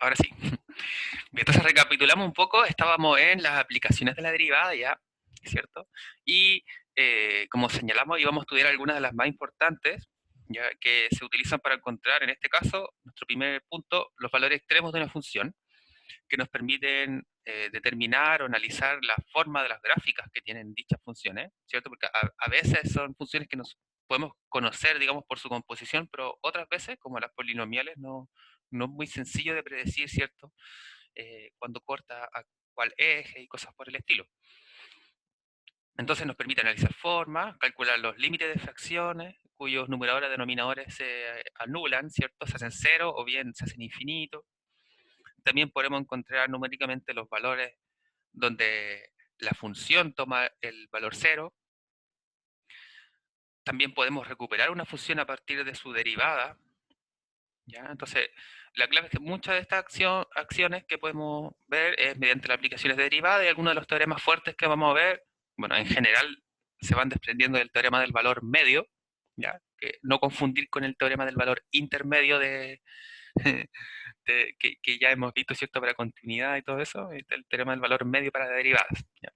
Ahora sí. Entonces recapitulamos un poco, estábamos en las aplicaciones de la derivada ya, ¿cierto? Y como señalamos, íbamos a estudiar algunas de las más importantes, ya que se utilizan para encontrar, en este caso, nuestro primer punto, los valores extremos de una función, que nos permiten determinar o analizar la forma de las gráficas que tienen dichas funciones, ¿cierto? Porque a veces son funciones que nos podemos conocer, digamos, por su composición, pero otras veces, como las polinomiales, no es muy sencillo de predecir, ¿cierto? Cuando corta a cuál eje y cosas por el estilo. Entonces nos permite analizar formas, calcular los límites de fracciones, cuyos numeradores y denominadores se anulan, ¿cierto? Se hacen cero o bien se hacen infinitos. También podemos encontrar numéricamente los valores donde la función toma el valor cero. También podemos recuperar una función a partir de su derivada, ¿ya? Entonces, la clave es que muchas de estas acciones que podemos ver es mediante las aplicaciones de derivada y algunos de los teoremas fuertes que vamos a ver, bueno, en general se van desprendiendo del teorema del valor medio, ¿ya? Que no confundir con el teorema del valor intermedio que ya hemos visto, ¿cierto? Para continuidad y todo eso, el teorema del valor medio para derivadas, ¿ya?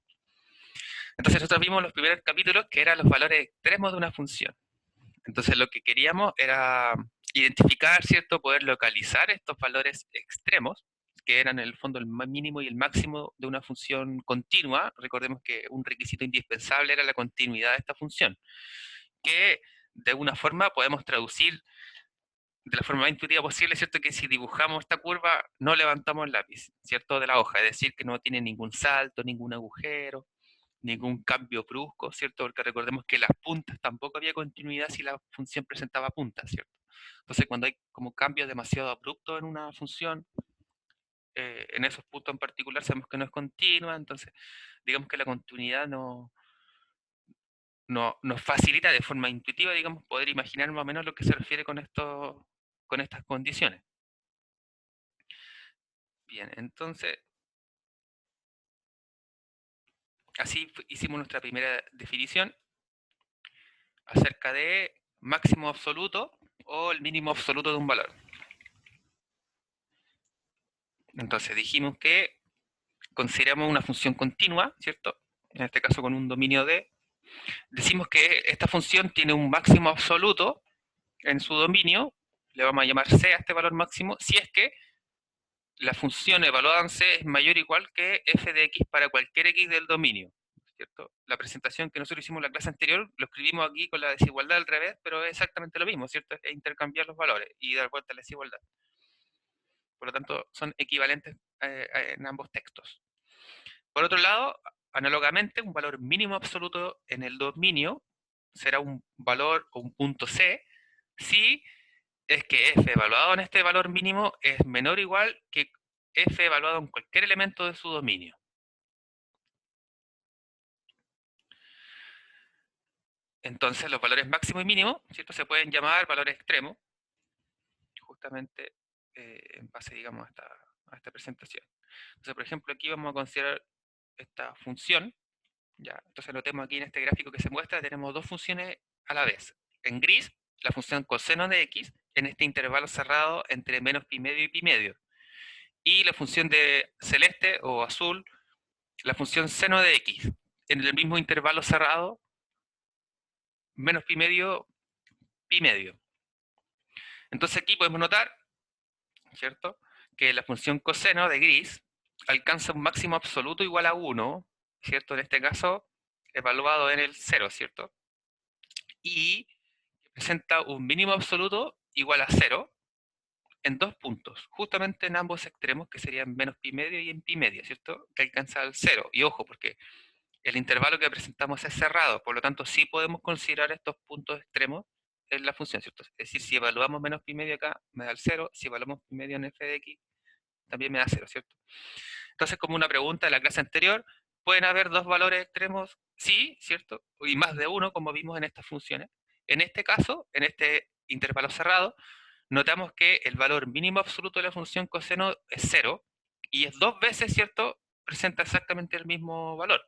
Entonces nosotros vimos los primeros capítulos que eran los valores extremos de una función. Entonces lo que queríamos era identificar, ¿cierto? Poder localizar estos valores extremos, que eran en el fondo el mínimo y el máximo de una función continua. Recordemos que un requisito indispensable era la continuidad de esta función, que de alguna forma podemos traducir de la forma más intuitiva posible, ¿cierto? Que si dibujamos esta curva, no levantamos el lápiz, ¿cierto? De la hoja, es decir, que no tiene ningún salto, ningún agujero, ningún cambio brusco, ¿cierto? Porque recordemos que las puntas tampoco había continuidad si la función presentaba puntas, ¿cierto? Entonces, cuando hay como cambios demasiado abruptos en una función, en esos puntos en particular sabemos que no es continua, entonces digamos que la continuidad nos facilita de forma intuitiva, digamos, poder imaginar más o menos lo que se refiere con estas condiciones. Bien, entonces, así hicimos nuestra primera definición acerca de máximo absoluto o el mínimo absoluto de un valor. Entonces dijimos que consideramos una función continua, ¿cierto? En este caso con un dominio D. Decimos que esta función tiene un máximo absoluto en su dominio, le vamos a llamar C a este valor máximo, si es que la función evaluada en C es mayor o igual que f de x para cualquier x del dominio, ¿cierto? La presentación que nosotros hicimos en la clase anterior lo escribimos aquí con la desigualdad al revés, pero es exactamente lo mismo, ¿cierto? Es intercambiar los valores y dar vuelta a la desigualdad. Por lo tanto, son equivalentes en ambos textos. Por otro lado, análogamente, un valor mínimo absoluto en el dominio será un valor o un punto C si es que f evaluado en este valor mínimo es menor o igual que f evaluado en cualquier elemento de su dominio. Entonces los valores máximo y mínimo, ¿cierto? Se pueden llamar valores extremos, justamente en base, digamos, a esta presentación. Entonces, por ejemplo, aquí vamos a considerar esta función. Ya, entonces notemos aquí en este gráfico que se muestra, tenemos dos funciones a la vez. En gris, la función coseno de x en este intervalo cerrado entre menos pi medio y pi medio. Y la función de celeste o azul, la función seno de x en el mismo intervalo cerrado, menos pi medio, pi medio. Entonces aquí podemos notar, ¿cierto? Que la función coseno de gris alcanza un máximo absoluto igual a 1, ¿cierto? En este caso, evaluado en el 0, ¿cierto? Y presenta un mínimo absoluto igual a 0 en dos puntos, justamente en ambos extremos, que serían menos pi medio y en pi medio, ¿cierto? Que alcanza el 0. Y ojo, porque el intervalo que presentamos es cerrado, por lo tanto sí podemos considerar estos puntos extremos en la función, ¿cierto? Es decir, si evaluamos menos pi medio acá, me da el 0, si evaluamos pi medio en f de x, también me da 0, ¿cierto? Entonces, como una pregunta de la clase anterior, ¿pueden haber dos valores extremos? Sí, ¿cierto? Y más de uno, como vimos en estas funciones. En este caso, en este intervalo cerrado, notamos que el valor mínimo absoluto de la función coseno es 0, y es dos veces, ¿cierto? Presenta exactamente el mismo valor.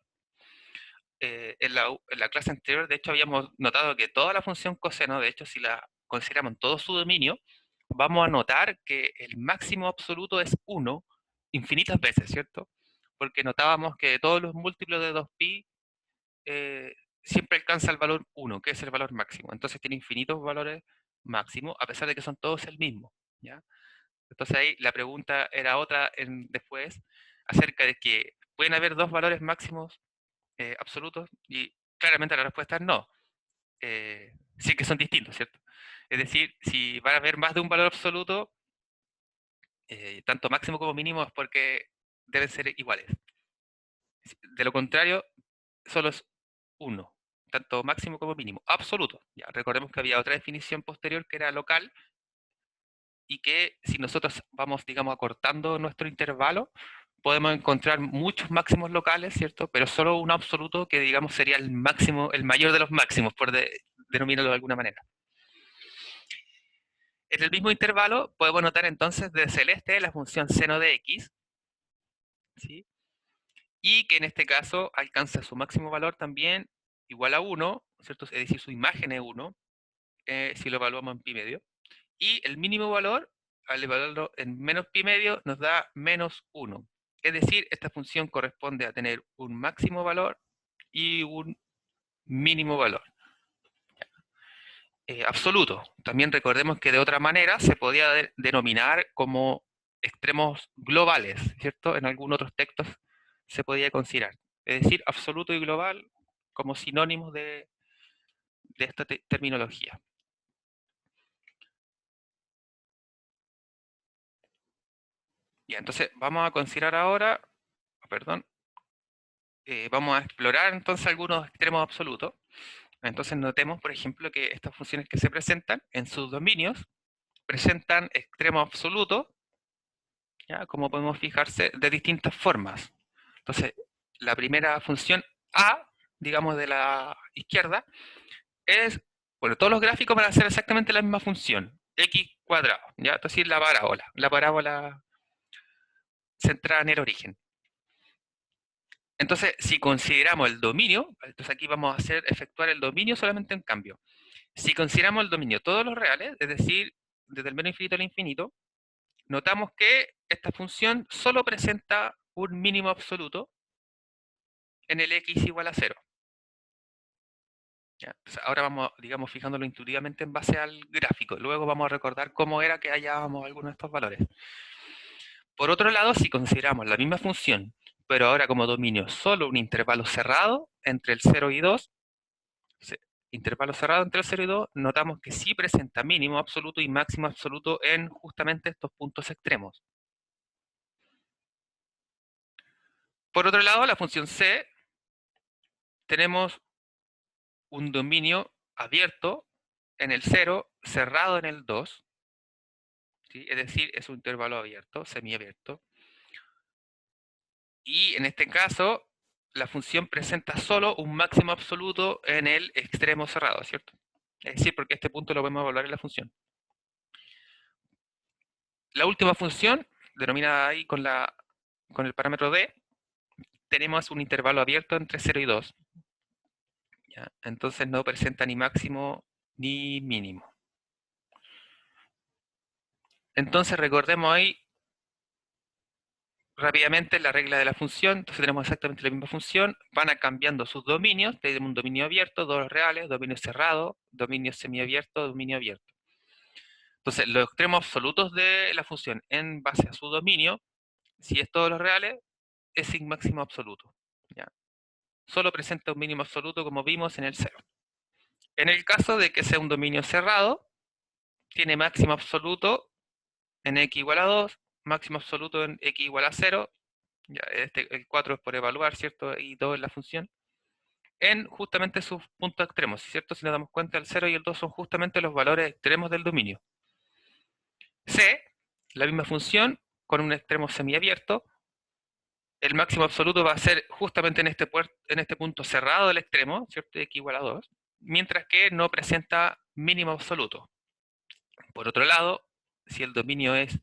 En la clase anterior, de hecho, habíamos notado que toda la función coseno, de hecho, si la consideramos en todo su dominio, vamos a notar que el máximo absoluto es 1 infinitas veces, ¿cierto? Porque notábamos que todos los múltiplos de 2pi siempre alcanza el valor 1, que es el valor máximo. Entonces tiene infinitos valores máximos, a pesar de que son todos el mismo, ¿ya? Entonces ahí la pregunta era otra después, acerca de que pueden haber dos valores máximos absolutos, y claramente la respuesta es no. Sí que son distintos, ¿cierto? Es decir, si van a haber más de un valor absoluto, tanto máximo como mínimo, es porque deben ser iguales. De lo contrario, solo es uno, tanto máximo como mínimo, absoluto. Ya, recordemos que había otra definición posterior que era local, y que si nosotros vamos, digamos, acortando nuestro intervalo, podemos encontrar muchos máximos locales, ¿cierto? Pero solo un absoluto que, digamos, sería el máximo, el mayor de los máximos, por denominarlo de alguna manera. En el mismo intervalo podemos notar entonces de celeste la función seno de x, ¿sí? Y que en este caso alcanza su máximo valor también igual a 1, ¿cierto? Es decir, su imagen es 1, si lo evaluamos en pi medio. Y el mínimo valor, al evaluarlo en menos pi medio, nos da menos 1. Es decir, esta función corresponde a tener un máximo valor y un mínimo valor. Absoluto. También recordemos que de otra manera se podía denominar como extremos globales, ¿cierto? En algunos otros textos se podía considerar. Es decir, absoluto y global como sinónimos de esta terminología. Ya, entonces vamos a considerar ahora, perdón, vamos a explorar entonces algunos extremos absolutos. Entonces notemos, por ejemplo, que estas funciones que se presentan en sus dominios presentan extremos absolutos, ¿ya? Como podemos fijarse, de distintas formas. Entonces, la primera función A, digamos de la izquierda, es, bueno, todos los gráficos van a ser exactamente la misma función, x cuadrado, ¿ya? Entonces, la parábola centrada en el origen. Entonces, si consideramos el dominio, entonces aquí vamos a efectuar el dominio solamente en cambio. Si consideramos el dominio todos los reales, es decir, desde el menos infinito al infinito, notamos que esta función solo presenta un mínimo absoluto en el x igual a 0. ¿Ya? Entonces ahora vamos, digamos, fijándolo intuitivamente en base al gráfico. Luego vamos a recordar cómo era que hallábamos algunos de estos valores. Por otro lado, si consideramos la misma función, pero ahora como dominio solo un intervalo cerrado entre el 0 y 2, intervalo cerrado entre el 0 y 2, notamos que sí presenta mínimo absoluto y máximo absoluto en justamente estos puntos extremos. Por otro lado, la función c, tenemos un dominio abierto en el 0, cerrado en el 2, ¿sí? Es decir, es un intervalo abierto, semiabierto. Y en este caso, la función presenta solo un máximo absoluto en el extremo cerrado, ¿cierto? Es decir, porque este punto lo podemos evaluar en la función. La última función, denominada ahí con el parámetro d, tenemos un intervalo abierto entre 0 y 2. ¿Ya? Entonces no presenta ni máximo ni mínimo. Entonces recordemos ahí rápidamente la regla de la función. Entonces tenemos exactamente la misma función, van a cambiando sus dominios, tenemos un dominio abierto, dos reales, dominio cerrado, dominio semiabierto, dominio abierto. Entonces los extremos absolutos de la función en base a su dominio, si es todos los reales, es sin máximo absoluto. ¿Ya? Solo presenta un mínimo absoluto como vimos en el 0. En el caso de que sea un dominio cerrado, tiene máximo absoluto en x igual a 2, máximo absoluto en x igual a 0, ya el 4 es por evaluar, ¿cierto? Y 2 es la función, en justamente sus puntos extremos, ¿cierto? Si nos damos cuenta, el 0 y el 2 son justamente los valores extremos del dominio. C, la misma función, con un extremo semiabierto, el máximo absoluto va a ser justamente en este punto cerrado del extremo, ¿cierto? X igual a 2, mientras que no presenta mínimo absoluto. Por otro lado, si el dominio es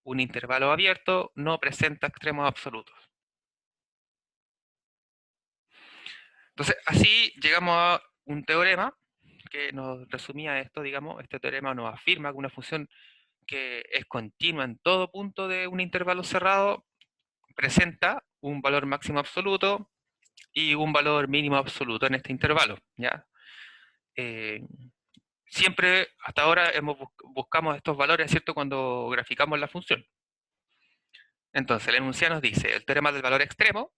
un intervalo abierto, no presenta extremos absolutos. Entonces, así llegamos a un teorema que nos resumía esto, digamos, este teorema nos afirma que una función que es continua en todo punto de un intervalo cerrado, presenta un valor máximo absoluto y un valor mínimo absoluto en este intervalo, ¿ya? Siempre, hasta ahora, buscamos estos valores, ¿cierto?, cuando graficamos la función. Entonces, el enunciado nos dice, el teorema del valor extremo,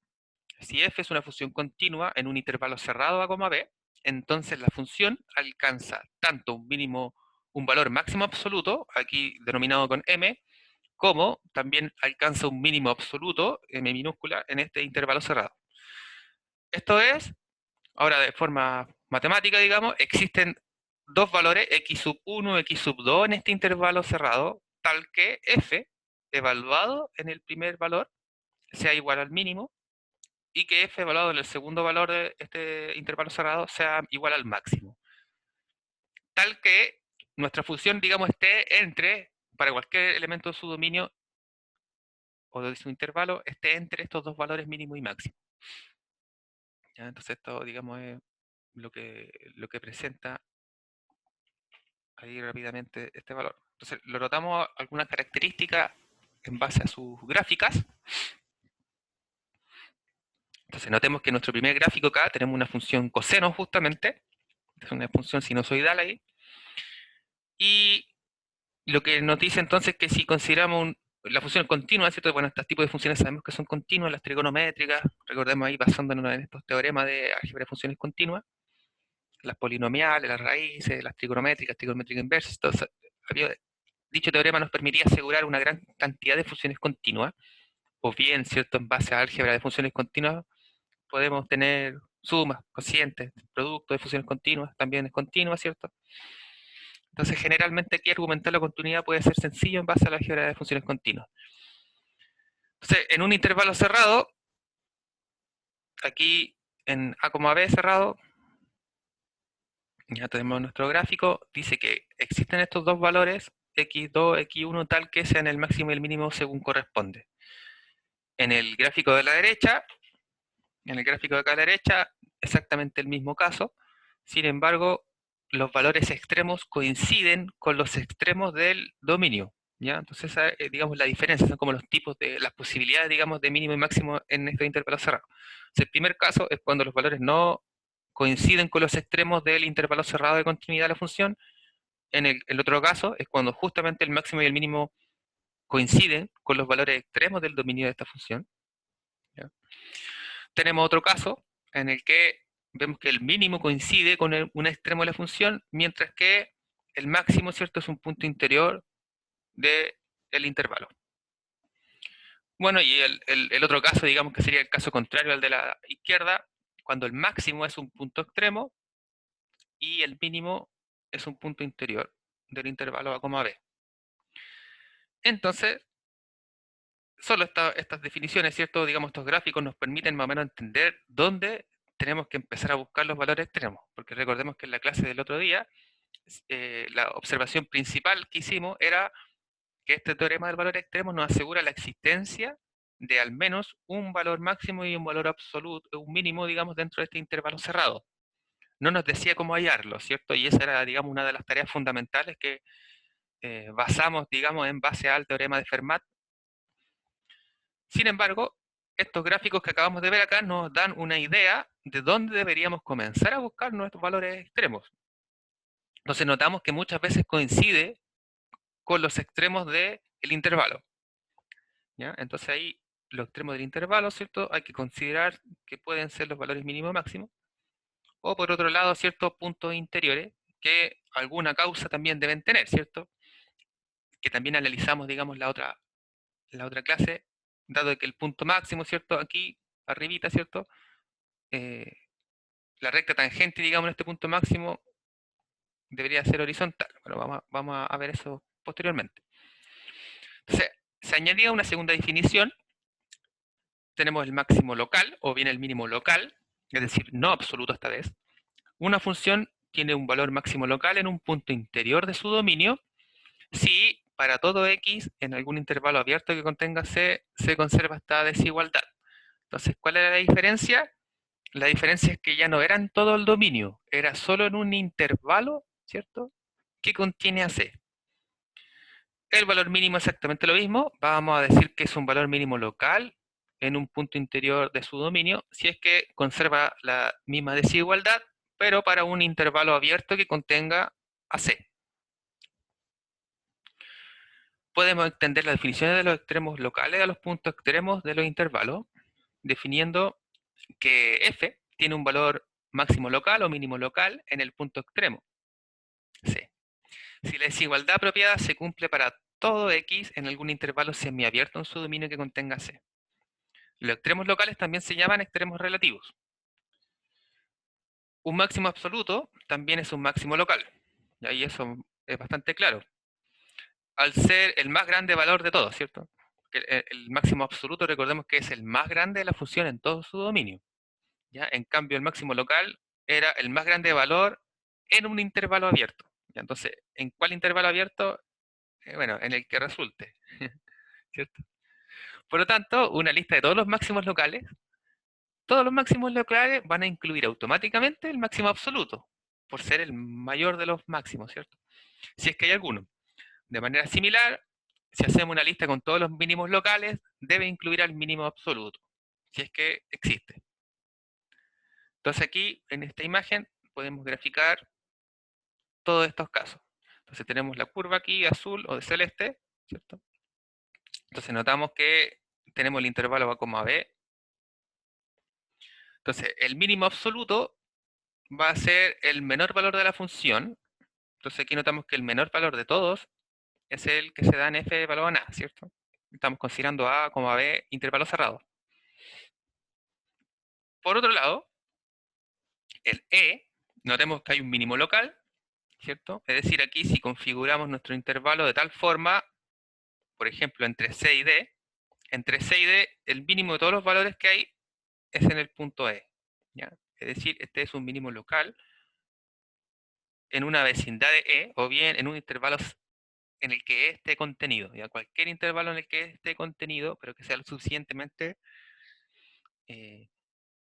si f es una función continua en un intervalo cerrado a, b, entonces la función alcanza tanto un valor máximo absoluto, aquí denominado con m, como también alcanza un mínimo absoluto, m minúscula, en este intervalo cerrado. Esto es, ahora de forma matemática, digamos, existen dos valores, x sub 1, x sub 2 en este intervalo cerrado, tal que f, evaluado en el primer valor, sea igual al mínimo, y que f evaluado en el segundo valor de este intervalo cerrado sea igual al máximo. Tal que nuestra función, digamos, esté entre, para cualquier elemento de su dominio o de su intervalo, esté entre estos dos valores mínimo y máximo. ¿Ya? Entonces esto, digamos, es lo que presenta ahí rápidamente este valor. Entonces lo notamos algunas características en base a sus gráficas. Entonces notemos que en nuestro primer gráfico acá tenemos una función coseno justamente, es una función sinusoidal ahí, y lo que nos dice entonces que si consideramos la función continua, ¿cierto? Bueno, estos tipos de funciones sabemos que son continuas, las trigonométricas, recordemos ahí basándonos en estos teoremas de álgebra de funciones continuas, las polinomiales, las raíces, las trigonométricas, trigonométrica inversa, entonces, dicho teorema nos permitía asegurar una gran cantidad de funciones continuas, o bien, ¿cierto? En base a álgebra de funciones continuas, podemos tener sumas, cocientes, productos de funciones continuas, también es continua, ¿cierto? Entonces, generalmente aquí argumentar la continuidad puede ser sencillo en base a la álgebra de funciones continuas. Entonces, en un intervalo cerrado, aquí en A, B cerrado, ya tenemos nuestro gráfico, dice que existen estos dos valores, x2, x1, tal que sean el máximo y el mínimo según corresponde. En el gráfico de la derecha, en el gráfico de acá a la derecha, exactamente el mismo caso, sin embargo, los valores extremos coinciden con los extremos del dominio, ¿ya? Entonces esa es, digamos, la diferencia, son como los tipos de, las posibilidades, digamos, de mínimo y máximo en estos intervalos cerrados. Entonces, el primer caso es cuando los valores no coinciden con los extremos del intervalo cerrado de continuidad de la función. En el otro caso es cuando justamente el máximo y el mínimo coinciden con los valores extremos del dominio de esta función, ¿ya? Tenemos otro caso en el que vemos que el mínimo coincide con un extremo de la función, mientras que el máximo, ¿cierto?, es un punto interior del intervalo. Bueno, y el otro caso, digamos que sería el caso contrario al de la izquierda, cuando el máximo es un punto extremo y el mínimo es un punto interior del intervalo A, B. Entonces, solo estas definiciones, ¿cierto? Digamos, estos gráficos nos permiten más o menos entender dónde tenemos que empezar a buscar los valores extremos, porque recordemos que en la clase del otro día, la observación principal que hicimos era que este teorema del valor extremo nos asegura la existencia de al menos un valor máximo y un valor absoluto, un mínimo, digamos, dentro de este intervalo cerrado. No nos decía cómo hallarlo, ¿cierto? Y esa era, digamos, una de las tareas fundamentales que basamos, digamos, en base al teorema de Fermat. Sin embargo, estos gráficos que acabamos de ver acá nos dan una idea de dónde deberíamos comenzar a buscar nuestros valores extremos. Entonces notamos que muchas veces coincide con los extremos del intervalo, ¿ya? Entonces ahí los extremos del intervalo, ¿cierto? Hay que considerar que pueden ser los valores mínimo y máximo, o por otro lado, ciertos puntos interiores que alguna causa también deben tener, ¿cierto? Que también analizamos, digamos, la otra clase, dado que el punto máximo, ¿cierto? Aquí, arribita, ¿cierto? Eh, la recta tangente, digamos, en este punto máximo debería ser horizontal. Bueno, vamos a ver eso posteriormente. Entonces, se añadía una segunda definición. Tenemos el máximo local, o bien el mínimo local, es decir, no absoluto esta vez. Una función tiene un valor máximo local en un punto interior de su dominio si para todo x en algún intervalo abierto que contenga c se conserva esta desigualdad. Entonces, ¿cuál era la diferencia? La diferencia es que ya no era en todo el dominio, era solo en un intervalo, ¿cierto?, que contiene a C. El valor mínimo es exactamente lo mismo. Vamos a decir que es un valor mínimo local en un punto interior de su dominio, si es que conserva la misma desigualdad, pero para un intervalo abierto que contenga AC. Podemos extender las definiciones de los extremos locales a los puntos extremos de los intervalos, definiendo que f tiene un valor máximo local o mínimo local en el punto extremo, C. Si la desigualdad apropiada se cumple para todo x en algún intervalo semiabierto en su dominio que contenga C. Los extremos locales también se llaman extremos relativos. Un máximo absoluto también es un máximo local. Y ahí eso es bastante claro. Al ser el más grande valor de todos, ¿cierto? El máximo absoluto, recordemos que es el más grande de la función en todo su dominio. ¿Ya? En cambio, el máximo local era el más grande valor en un intervalo abierto. ¿Ya? Entonces, ¿en cuál intervalo abierto? Bueno, en el que resulte. ¿Cierto? Por lo tanto, una lista de todos los máximos locales van a incluir automáticamente el máximo absoluto, por ser el mayor de los máximos, ¿cierto? Si es que hay alguno. De manera similar, si hacemos una lista con todos los mínimos locales, debe incluir al mínimo absoluto, si es que existe. Entonces aquí, en esta imagen, podemos graficar todos estos casos. Entonces tenemos la curva aquí, azul o de celeste, ¿cierto? Entonces notamos que tenemos el intervalo A, B. Entonces, el mínimo absoluto va a ser el menor valor de la función. Entonces aquí notamos que el menor valor de todos es el que se da en f valor en a, ¿cierto? Estamos considerando A, B, intervalo cerrado. Por otro lado, el E, notemos que hay un mínimo local, ¿cierto? Es decir, aquí si configuramos nuestro intervalo de tal forma, por ejemplo, entre C y D, entre C y D, el mínimo de todos los valores que hay es en el punto E. ¿Ya? Es decir, este es un mínimo local en una vecindad de E, o bien en un intervalo en el que E esté contenido. ¿Ya? Cualquier intervalo en el que E esté contenido, pero que sea lo suficientemente,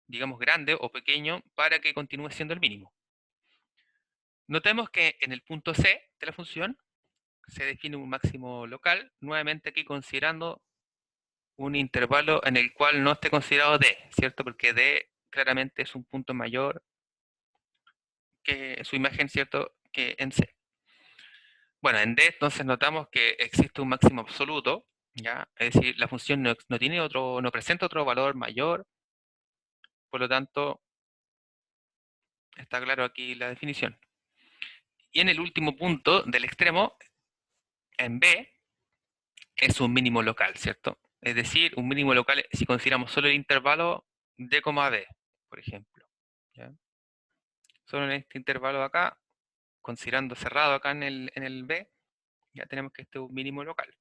digamos, grande o pequeño para que continúe siendo el mínimo. Notemos que en el punto C de la función se define un máximo local, nuevamente aquí considerando un intervalo en el cual no esté considerado D, ¿cierto? Porque D claramente es un punto mayor que su imagen, ¿cierto? Que en C. Bueno, en D entonces notamos que existe un máximo absoluto, ¿ya? Es decir, la función no tiene otro, no presenta otro valor mayor, por lo tanto, está claro aquí la definición. Y en el último punto del extremo, en B, es un mínimo local, ¿cierto? Es decir, un mínimo local si consideramos solo el intervalo D, B, por ejemplo. ¿Ya? Solo en este intervalo de acá, considerando cerrado acá en el B, ya tenemos que este es un mínimo local.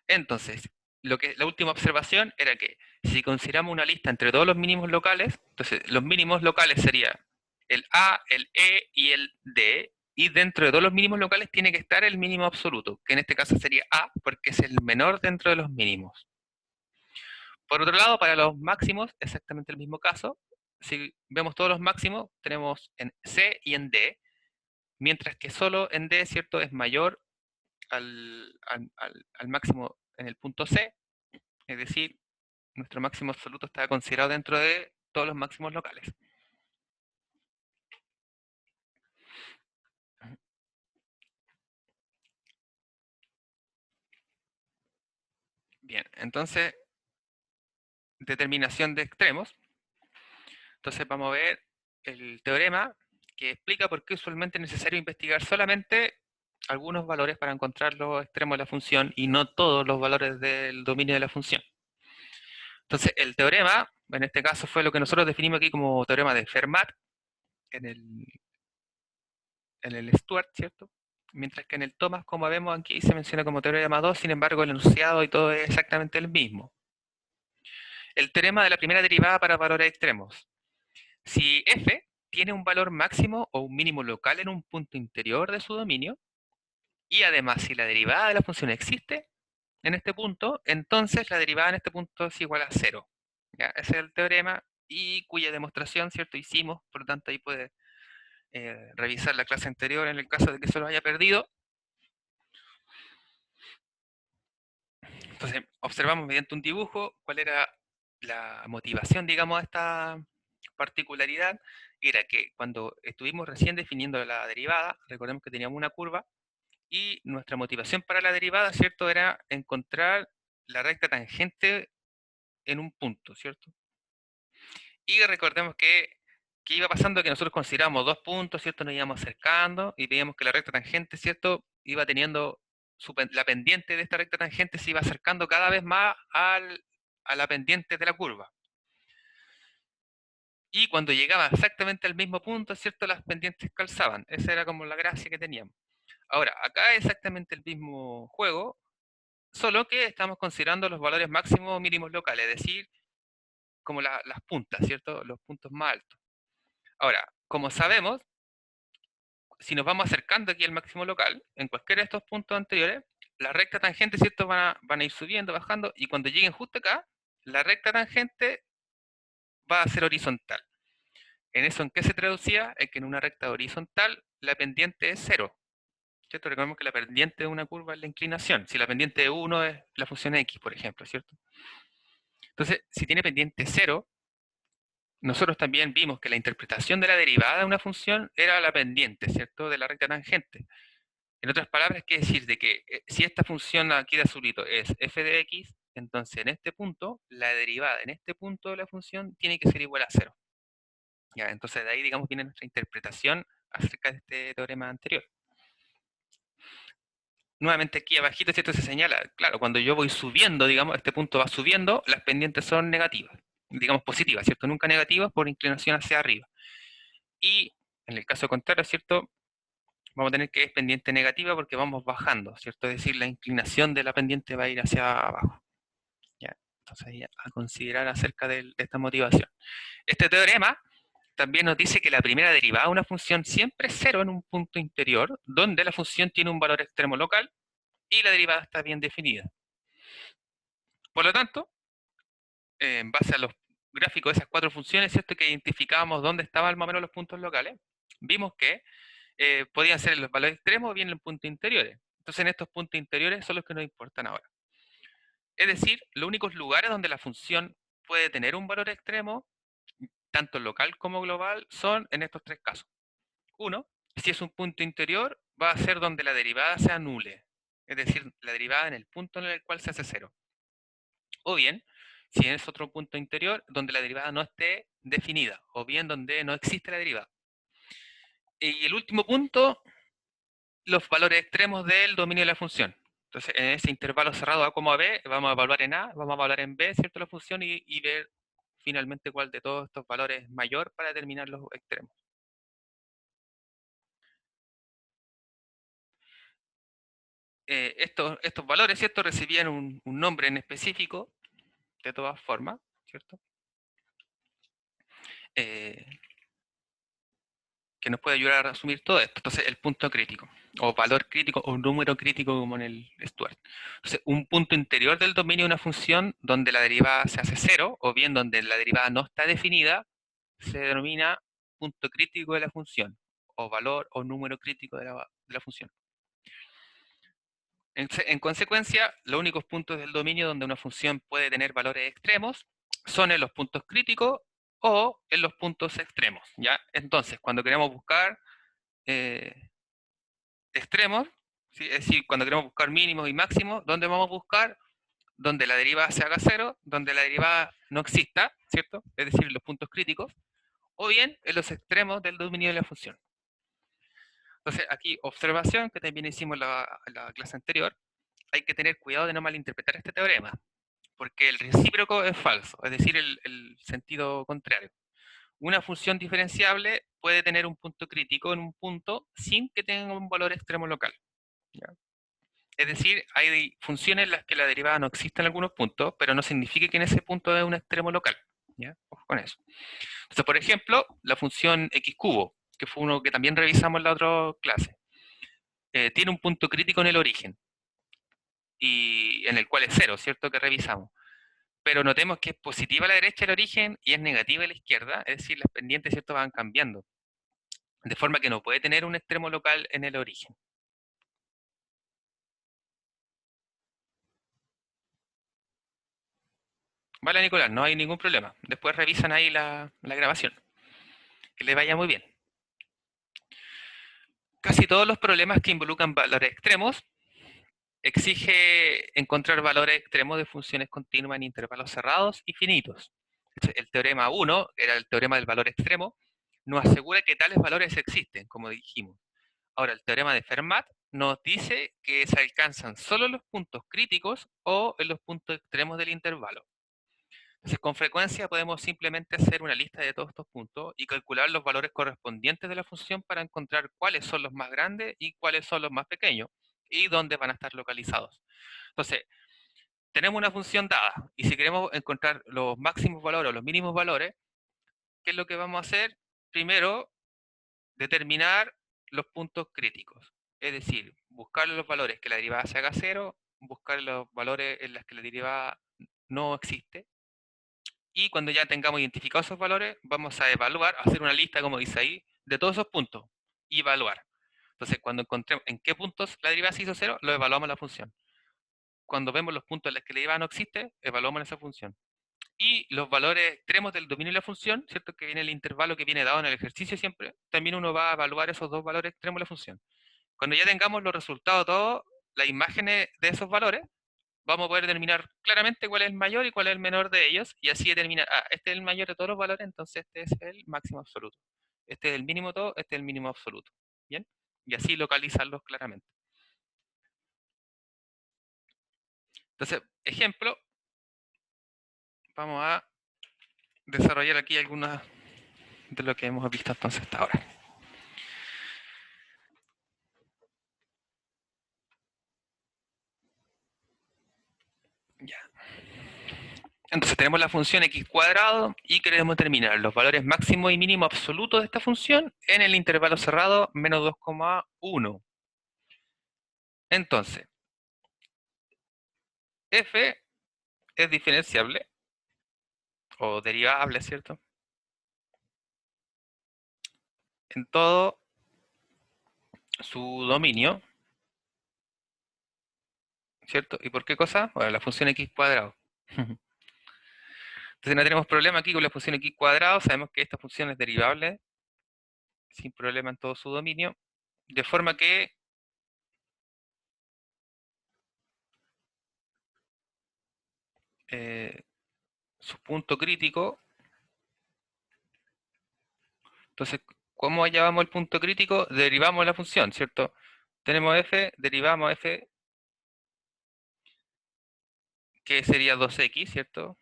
Entonces, la última observación era que si consideramos una lista entre todos los mínimos locales, entonces los mínimos locales serían el A, el E y el D, y dentro de todos los mínimos locales tiene que estar el mínimo absoluto, que en este caso sería A, porque es el menor dentro de los mínimos. Por otro lado, para los máximos, exactamente el mismo caso. Si vemos todos los máximos, tenemos en C y en D, mientras que solo en D, ¿cierto?, es mayor al máximo en el punto C, es decir, nuestro máximo absoluto está considerado dentro de todos los máximos locales. Bien, entonces, determinación de extremos. Entonces vamos a ver el teorema que explica por qué usualmente es necesario investigar solamente algunos valores para encontrar los extremos de la función y no todos los valores del dominio de la función. Entonces, el teorema, en este caso fue lo que nosotros definimos aquí como teorema de Fermat, en el Stuart, ¿cierto? Mientras que en el Thomas, como vemos aquí, se menciona como teorema 2, sin embargo el enunciado y todo es exactamente el mismo. El teorema de la primera derivada para valores extremos. Si f tiene un valor máximo o un mínimo local en un punto interior de su dominio, y además si la derivada de la función existe en este punto, entonces la derivada en este punto es igual a 0. ¿Ya? Ese es el teorema y cuya demostración, ¿cierto?, hicimos, por lo tanto ahí puede revisar la clase anterior en el caso de que se lo haya perdido. Entonces, observamos mediante un dibujo cuál era la motivación, digamos, a esta particularidad. Era que cuando estuvimos recién definiendo la derivada, recordemos que teníamos una curva, y nuestra motivación para la derivada, ¿cierto? Era encontrar la recta tangente en un punto, ¿cierto? Y recordemos que iba pasando que nosotros consideramos dos puntos, ¿cierto? Nos íbamos acercando y veíamos que la recta tangente, ¿cierto? Iba teniendo la pendiente de esta recta tangente se iba acercando cada vez más a la pendiente de la curva. Y cuando llegaba exactamente al mismo punto, ¿cierto? Las pendientes calzaban. Esa era como la gracia que teníamos. Ahora, acá es exactamente el mismo juego, solo que estamos considerando los valores máximos o mínimos locales, es decir, como las puntas, ¿cierto? Los puntos más altos. Ahora, como sabemos, si nos vamos acercando aquí al máximo local, en cualquiera de estos puntos anteriores, la recta tangente, ¿cierto? Van a ir subiendo, bajando, y cuando lleguen justo acá, la recta tangente va a ser horizontal. ¿En eso en qué se traducía? En que en una recta horizontal la pendiente es cero, ¿cierto? Recordemos que la pendiente de una curva es la inclinación. Si la pendiente de 1 es la función x, por ejemplo, ¿cierto? Entonces, si tiene pendiente cero, nosotros también vimos que la interpretación de la derivada de una función era la pendiente, ¿cierto? De la recta tangente. En otras palabras, quiere decir de que si esta función aquí de azulito es f de x, entonces en este punto, la derivada en este punto de la función tiene que ser igual a cero. ¿Ya? Entonces de ahí, digamos, viene nuestra interpretación acerca de este teorema anterior. Nuevamente aquí abajito, ¿cierto? Se señala, claro, cuando yo voy subiendo, digamos, este punto va subiendo, las pendientes son negativas, digamos positivas, ¿cierto? Nunca negativas por inclinación hacia arriba. Y en el caso contrario, ¿cierto? Vamos a tener que es pendiente negativa porque vamos bajando, ¿cierto? Es decir, la inclinación de la pendiente va a ir hacia abajo. ¿Ya? Entonces, ahí a considerar acerca de esta motivación. Este teorema también nos dice que la primera derivada de una función siempre es cero en un punto interior, donde la función tiene un valor extremo local y la derivada está bien definida. Por lo tanto, en base a los gráficos de esas cuatro funciones, ¿cierto? Que identificábamos dónde estaban más o menos los puntos locales, vimos que podían ser en los valores extremos o bien en los puntos interiores. Entonces, en estos puntos interiores son los que nos importan ahora. Es decir, los únicos lugares donde la función puede tener un valor extremo, tanto local como global, son en estos tres casos. Uno, si es un punto interior, va a ser donde la derivada sea nule, es decir, la derivada en el punto en el cual se hace cero. O bien, si es otro punto interior, donde la derivada no esté definida, o bien donde no existe la derivada. Y el último punto, los valores extremos del dominio de la función. Entonces, en ese intervalo cerrado A como a B, vamos a evaluar en A, vamos a evaluar en B, ¿cierto? La función y ver finalmente cuál de todos estos valores es mayor para determinar los extremos. Estos valores, ¿cierto? Recibían un nombre en específico, de todas formas, ¿cierto? Eh, que nos puede ayudar a resumir todo esto. Entonces, el punto crítico, o valor crítico, o número crítico, como en el Stuart. Entonces, un punto interior del dominio de una función donde la derivada se hace cero, o bien donde la derivada no está definida, se denomina punto crítico de la función, o valor o número crítico de la función. En consecuencia, los únicos puntos del dominio donde una función puede tener valores extremos son en los puntos críticos o en los puntos extremos, ¿ya? Entonces, cuando queremos buscar eh, extremos, ¿sí? Es decir, cuando queremos buscar mínimos y máximos, ¿dónde vamos a buscar? Donde la derivada se haga cero, donde la derivada no exista, ¿cierto? Es decir, los puntos críticos, o bien en los extremos del dominio de la función. Entonces, aquí, observación, que también hicimos en la clase anterior, hay que tener cuidado de no malinterpretar este teorema, porque el recíproco es falso, es decir, el sentido contrario. Una función diferenciable puede tener un punto crítico en un punto sin que tenga un valor extremo local. ¿Ya? Es decir, hay funciones en las que la derivada no existe en algunos puntos, pero no significa que en ese punto es un extremo local. ¿Ya? Ojo con eso. Entonces, por ejemplo, la función x cubo, que fue uno que también revisamos en la otra clase, tiene un punto crítico en el origen, y en el cual es cero, ¿cierto? Que revisamos. Pero notemos que es positiva a la derecha el origen y es negativa a la izquierda, es decir, las pendientes, ¿cierto? Van cambiando, de forma que no puede tener un extremo local en el origen. Vale, Nicolás, no hay ningún problema. Después revisan ahí la grabación. Que les vaya muy bien. Casi todos los problemas que involucran valores extremos exige encontrar valores extremos de funciones continuas en intervalos cerrados y finitos. El teorema 1, era el teorema del valor extremo, nos asegura que tales valores existen, como dijimos. Ahora, el teorema de Fermat nos dice que se alcanzan solo los puntos críticos o en los puntos extremos del intervalo. Entonces, con frecuencia podemos simplemente hacer una lista de todos estos puntos y calcular los valores correspondientes de la función para encontrar cuáles son los más grandes y cuáles son los más pequeños y dónde van a estar localizados. Entonces, tenemos una función dada y si queremos encontrar los máximos valores o los mínimos valores, ¿qué es lo que vamos a hacer? Primero, determinar los puntos críticos. Es decir, buscar los valores que la derivada se haga cero, buscar los valores en los que la derivada no existe. Y cuando ya tengamos identificados esos valores, vamos a evaluar, hacer una lista, como dice ahí, de todos esos puntos y evaluar. Entonces, cuando encontremos en qué puntos la derivada se hizo cero, lo evaluamos la función. Cuando vemos los puntos en los que la derivada no existe, evaluamos esa función. Y los valores extremos del dominio de la función, ¿cierto? Que viene el intervalo que viene dado en el ejercicio siempre, también uno va a evaluar esos dos valores extremos de la función. Cuando ya tengamos los resultados todos, las imágenes de esos valores, vamos a poder determinar claramente cuál es el mayor y cuál es el menor de ellos, y así determinar, este es el mayor de todos los valores, entonces este es el máximo absoluto. Este es el mínimo de todo, este es el mínimo absoluto. ¿Bien? Y así localizarlos claramente. Entonces, ejemplo, vamos a desarrollar aquí algunas de lo que hemos visto entonces hasta ahora. Ya. Entonces tenemos la función x cuadrado y queremos determinar los valores máximo y mínimo absoluto de esta función en el intervalo cerrado menos 2,1. Entonces, f es diferenciable o derivable, ¿cierto? En todo su dominio, ¿cierto? ¿Y por qué cosa? Bueno, la función x cuadrado. Entonces no tenemos problema aquí con la función x cuadrado, sabemos que esta función es derivable sin problema en todo su dominio, de forma que su punto crítico, entonces, ¿cómo llamamos el punto crítico? Derivamos la función, ¿cierto? Tenemos f, derivamos f, que sería 2x, ¿cierto?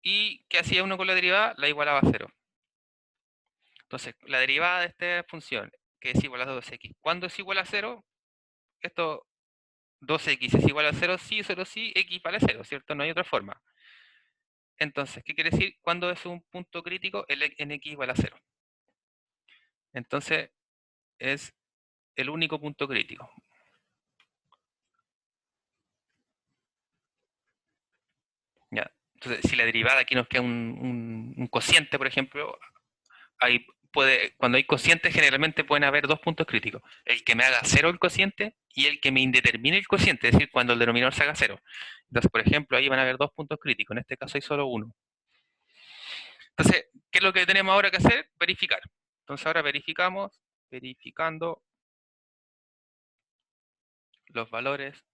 ¿Y qué hacía uno con la derivada? La igualaba a 0. Entonces, la derivada de esta función, que es igual a 2x, ¿cuándo es igual a 0? Esto, 2x es igual a 0, sí, solo sí, x vale 0, ¿cierto? No hay otra forma. Entonces, ¿qué quiere decir? ¿Cuándo es un punto crítico? En x igual a 0. Entonces, es el único punto crítico. ¿Ya? Entonces, si la derivada aquí nos queda un cociente, por ejemplo, ahí cuando hay cocientes generalmente pueden haber dos puntos críticos. El que me haga cero el cociente y el que me indetermine el cociente, es decir, cuando el denominador se haga cero. Entonces, por ejemplo, ahí van a haber dos puntos críticos. En este caso hay solo uno. Entonces, ¿qué es lo que tenemos ahora que hacer? Verificar. Entonces ahora verificando los valores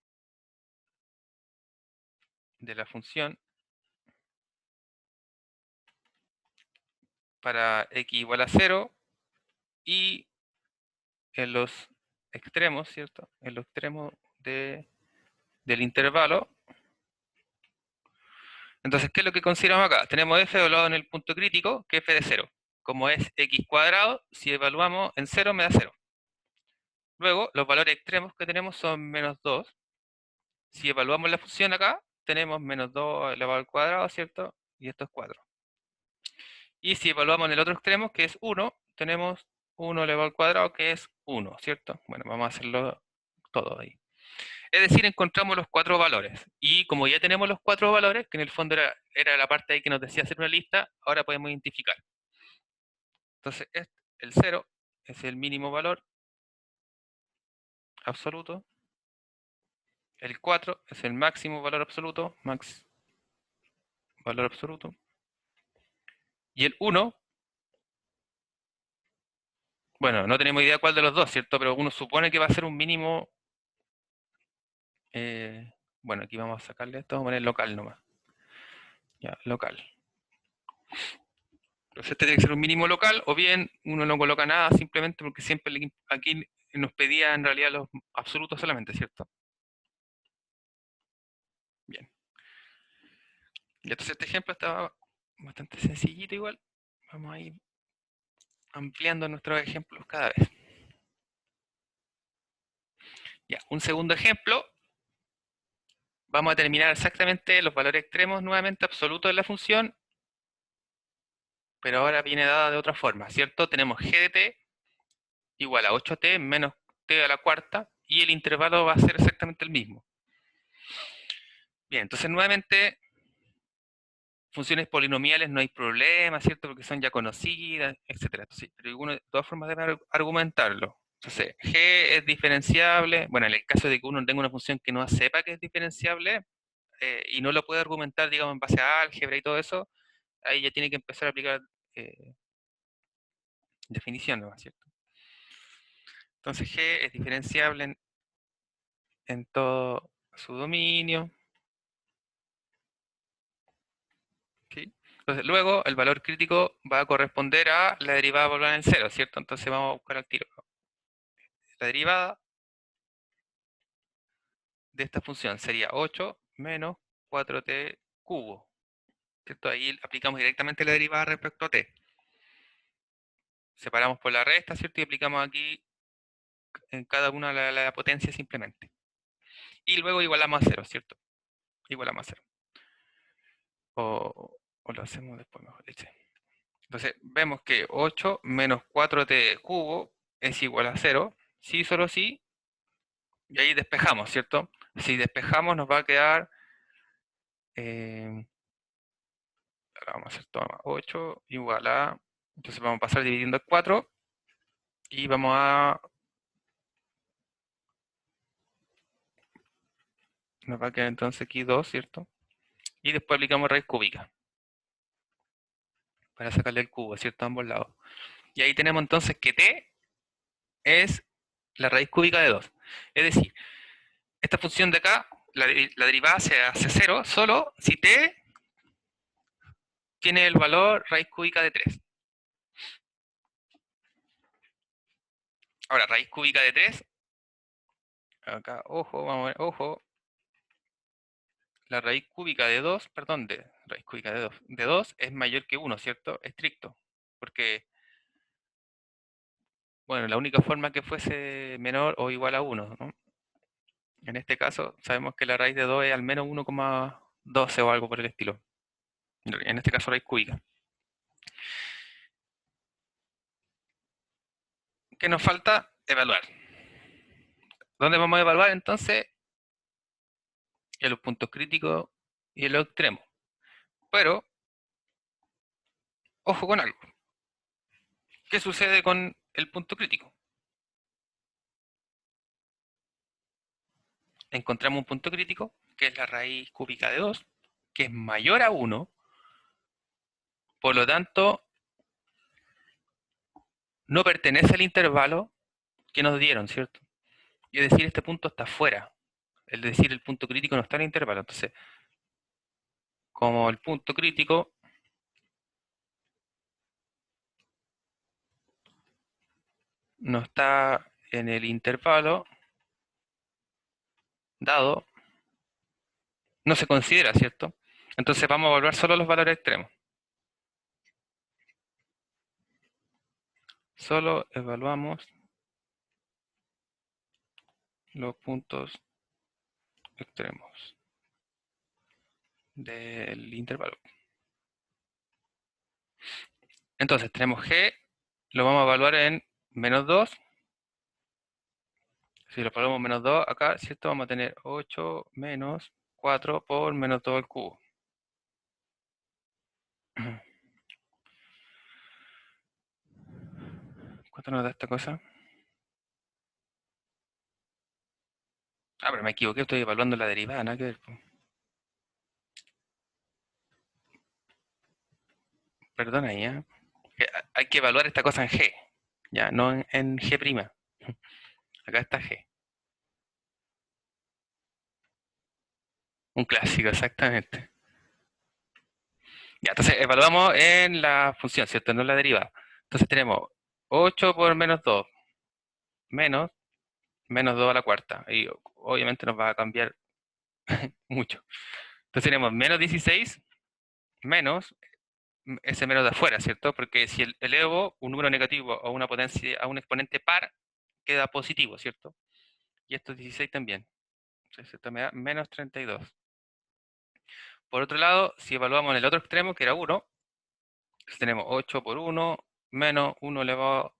de la función para x igual a 0 y en los extremos, ¿cierto? En los extremos del intervalo. Entonces, ¿qué es lo que consideramos acá? Tenemos f evaluado en el punto crítico, que f de 0. Como es x cuadrado, si evaluamos en 0 me da 0. Luego, los valores extremos que tenemos son menos 2. Si evaluamos la función acá, tenemos menos 2 elevado al cuadrado, ¿cierto? Y esto es 4. Y si evaluamos en el otro extremo, que es 1, tenemos 1 elevado al cuadrado, que es 1, ¿cierto? Bueno, vamos a hacerlo todo ahí. Es decir, encontramos los cuatro valores. Y como ya tenemos los cuatro valores, que en el fondo era la parte ahí que nos decía hacer una lista, ahora podemos identificar. Entonces, el 0 es el mínimo valor absoluto. El 4 es el máximo valor absoluto, max valor absoluto. Y el 1, bueno, no tenemos idea cuál de los dos, ¿cierto? Pero uno supone que va a ser un mínimo. Bueno, aquí vamos a sacarle esto, vamos a poner local nomás. Ya, local. Entonces este tiene que ser un mínimo local, o bien uno no coloca nada simplemente porque siempre aquí nos pedía en realidad los absolutos solamente, ¿cierto? Bien. Y entonces este ejemplo estaba bastante sencillito igual. Vamos a ir ampliando nuestros ejemplos cada vez. Ya, un segundo ejemplo. Vamos a determinar exactamente los valores extremos nuevamente absolutos de la función, pero ahora viene dada de otra forma, ¿cierto? Tenemos g de t igual a 8t menos t a la cuarta, y el intervalo va a ser exactamente el mismo. Bien, entonces nuevamente, funciones polinomiales no hay problema, ¿cierto? Porque son ya conocidas, etcétera. Entonces, pero uno de todas formas debe argumentarlo. Entonces, g es diferenciable. Bueno, en el caso de que uno tenga una función que no sepa que es diferenciable, y no lo puede argumentar, digamos, en base a álgebra y todo eso, ahí ya tiene que empezar a aplicar definición, ¿no? ¿Cierto? Entonces G es diferenciable en todo su dominio. ¿Sí? Entonces luego el valor crítico va a corresponder a la derivada volver en el cero, ¿cierto? Entonces vamos a buscar al tiro. La derivada de esta función sería 8 menos 4t cubo, ¿cierto? Ahí aplicamos directamente la derivada respecto a t. Separamos por la resta, ¿cierto? Y aplicamos aquí en cada una la potencia simplemente. Y luego igualamos a 0, ¿cierto? Igualamos a 0. O lo hacemos después, mejor dicho. Entonces, vemos que 8 menos 4t cubo es igual a 0. Sí, solo sí. Y ahí despejamos, ¿cierto? Si despejamos nos va a quedar... ahora vamos a hacer toma 8 igual a... Entonces vamos a pasar dividiendo el 4. Y vamos a... Nos va a quedar entonces aquí 2, ¿cierto? Y después aplicamos raíz cúbica. Para sacarle el cubo, ¿cierto? A ambos lados. Y ahí tenemos entonces que t es la raíz cúbica de 2. Es decir, esta función de acá, la derivada se hace 0 solo si t tiene el valor raíz cúbica de 3. Ahora, raíz cúbica de 3, acá, ojo, vamos a ver, ojo, la raíz cúbica de 2, perdón, raíz cúbica de 2 es mayor que 1, ¿cierto? Estricto, porque, bueno, la única forma que fuese menor o igual a 1, ¿no? En este caso, sabemos que la raíz de 2 es al menos 1,12 o algo por el estilo. En este caso, raíz cúbica. ¿Qué nos falta? Evaluar. ¿Dónde vamos a evaluar entonces? En los puntos críticos y en los extremos. Pero, ojo con algo. ¿Qué sucede con el punto crítico? Encontramos un punto crítico, que es la raíz cúbica de 2, que es mayor a 1, por lo tanto, no pertenece al intervalo que nos dieron, ¿cierto? Y es decir, este punto está fuera. Es decir, el punto crítico no está en el intervalo. Entonces, como el punto crítico no está en el intervalo dado, no se considera, ¿cierto? Entonces vamos a evaluar solo los valores extremos. Solo evaluamos los puntos extremos del intervalo. Entonces tenemos G, lo vamos a evaluar en menos 2. Si lo ponemos menos 2 acá, ¿cierto? Vamos a tener 8 menos 4 por menos 2 al cubo. ¿Cuánto nos da esta cosa? Ah, pero me equivoqué, estoy evaluando la derivada, nada que ver, po. Perdona ahí, ¿eh? Hay que evaluar esta cosa en G, ya, no en G'. Acá está G. Un clásico, exactamente. Ya, entonces evaluamos en la función, ¿cierto? No en la derivada. Entonces tenemos 8 por menos 2 menos menos 2 a la cuarta. Y obviamente nos va a cambiar mucho. Entonces tenemos menos 16 menos ese menos de afuera, ¿cierto? Porque si elevo un número negativo a una potencia, a un exponente par, queda positivo, ¿cierto? Y esto es 16 también. Entonces esto me da menos 32. Por otro lado, si evaluamos en el otro extremo, que era 1, entonces tenemos 8 por 1 menos 1 elevado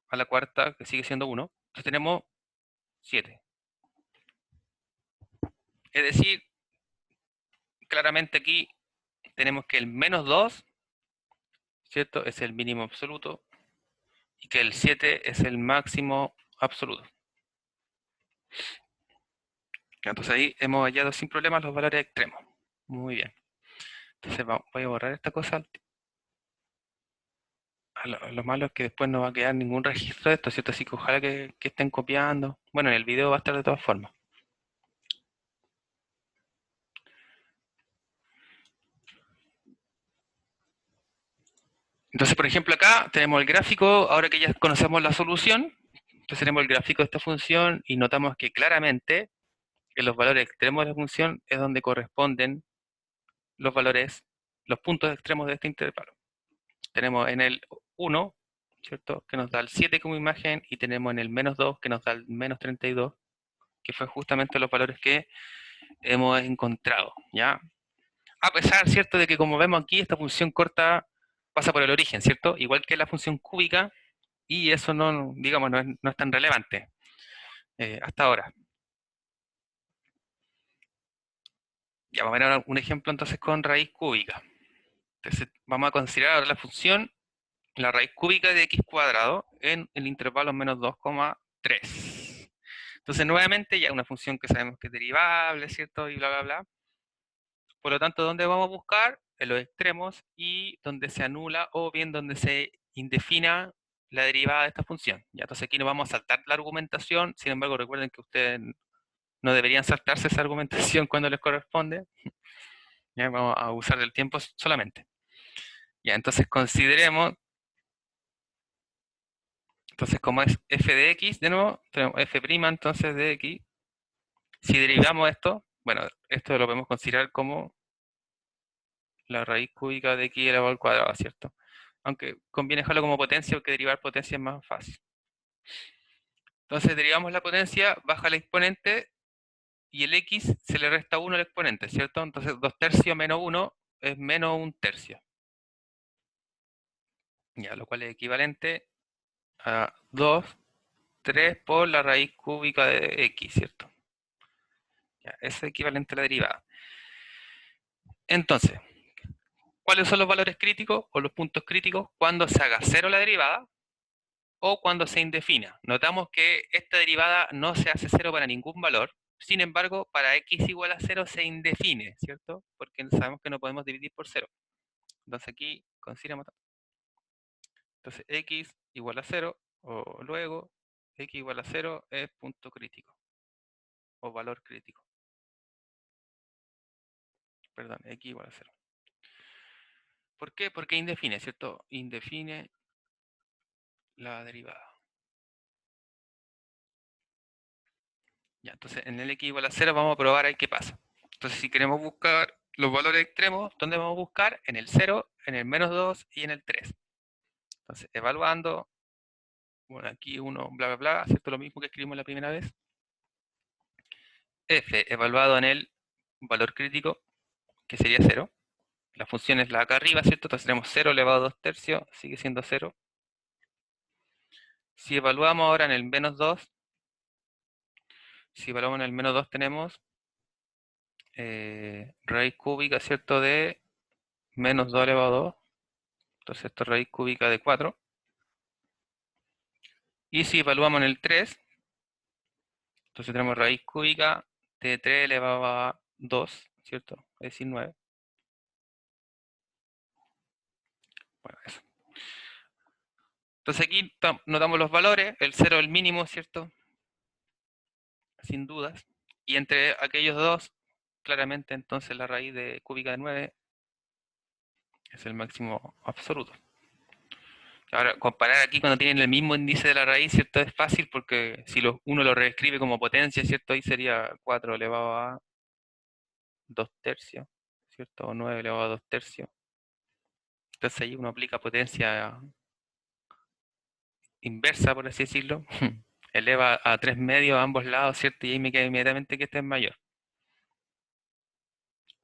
a la cuarta, que sigue siendo 1. Entonces tenemos 7. Es decir, claramente aquí tenemos que el menos 2, ¿cierto? Es el mínimo absoluto y que el 7 es el máximo absoluto. Entonces ahí hemos hallado sin problemas los valores extremos. Muy bien. Entonces voy a borrar esta cosa. Lo malo es que después no va a quedar ningún registro de esto, ¿cierto? Así que ojalá que estén copiando. Bueno, en el video va a estar de todas formas. Entonces, por ejemplo, acá tenemos el gráfico, ahora que ya conocemos la solución, entonces tenemos el gráfico de esta función y notamos que claramente en los valores extremos de la función es donde corresponden los valores, los puntos extremos de este intervalo. Tenemos en el 1, ¿cierto? Que nos da el 7 como imagen, y tenemos en el menos 2 que nos da el menos 32, que fue justamente los valores que hemos encontrado, ¿ya? A pesar, ¿cierto?, de que como vemos aquí, esta función corta pasa por el origen, ¿cierto? Igual que la función cúbica, y eso no, digamos, no es tan relevante hasta ahora. Ya vamos a ver ahora un ejemplo entonces con raíz cúbica. Entonces vamos a considerar ahora la función, la raíz cúbica de x cuadrado en el intervalo menos 2,3. Entonces nuevamente ya una función que sabemos que es derivable, ¿cierto? Y bla, bla, bla. Por lo tanto, ¿dónde vamos a buscar? En los extremos y donde se anula o bien donde se indefina la derivada de esta función. Ya, entonces aquí no vamos a saltar la argumentación, sin embargo recuerden que ustedes no deberían saltarse esa argumentación cuando les corresponde. Ya, vamos a usar del tiempo solamente. Ya, entonces consideremos, entonces como es f de x, de nuevo, tenemos f' entonces de x. Si derivamos esto, bueno, esto lo podemos considerar como la raíz cúbica de x elevado al cuadrado, ¿cierto? Aunque conviene dejarlo como potencia porque derivar potencia es más fácil. Entonces derivamos la potencia, baja el exponente y el x se le resta 1 al exponente, ¿cierto? Entonces 2 tercios menos 1 es menos 1 tercio. Ya, lo cual es equivalente a 2, 3 por la raíz cúbica de x, ¿cierto? Ya, eso es equivalente a la derivada. Entonces, ¿cuáles son los valores críticos o los puntos críticos cuando se haga cero la derivada o cuando se indefina? Notamos que esta derivada no se hace cero para ningún valor, sin embargo, para x igual a cero se indefine, ¿cierto? Porque sabemos que no podemos dividir por cero. Entonces aquí consideramos, entonces x igual a cero, o luego x igual a cero es punto crítico, o valor crítico. Perdón, x igual a cero. ¿Por qué? Porque indefine, ¿cierto? Indefine la derivada. Ya, entonces en el x igual a 0 vamos a probar ahí qué pasa. Entonces si queremos buscar los valores extremos, ¿dónde vamos a buscar? En el 0, en el menos 2 y en el 3. Entonces evaluando, bueno, aquí uno, bla, bla, bla, ¿cierto? Lo mismo que escribimos la primera vez. F evaluado en el valor crítico, que sería 0. La función es la acá arriba, ¿cierto? Entonces tenemos 0 elevado a 2 tercios, sigue siendo 0. Si evaluamos ahora en el menos 2, si evaluamos en el menos 2 tenemos raíz cúbica, ¿cierto? De menos 2 elevado a 2. Entonces esto es raíz cúbica de 4. Y si evaluamos en el 3, Entonces tenemos raíz cúbica de 3 elevado a 2, ¿cierto? Es decir, 9. Bueno, eso. Entonces aquí notamos los valores, el 0 es el mínimo, ¿cierto? Sin dudas. Y entre aquellos dos, claramente entonces la raíz de cúbica de 9 es el máximo absoluto. Ahora, comparar aquí cuando tienen el mismo índice de la raíz, ¿cierto? Es fácil porque si uno lo reescribe como potencia, ¿cierto? Ahí sería 4 elevado a 2 tercios, ¿cierto? O 9 elevado a 2 tercios. Entonces ahí uno aplica potencia inversa, por así decirlo. Eleva a 3 medios a ambos lados, ¿cierto? Y ahí me queda inmediatamente que este es mayor.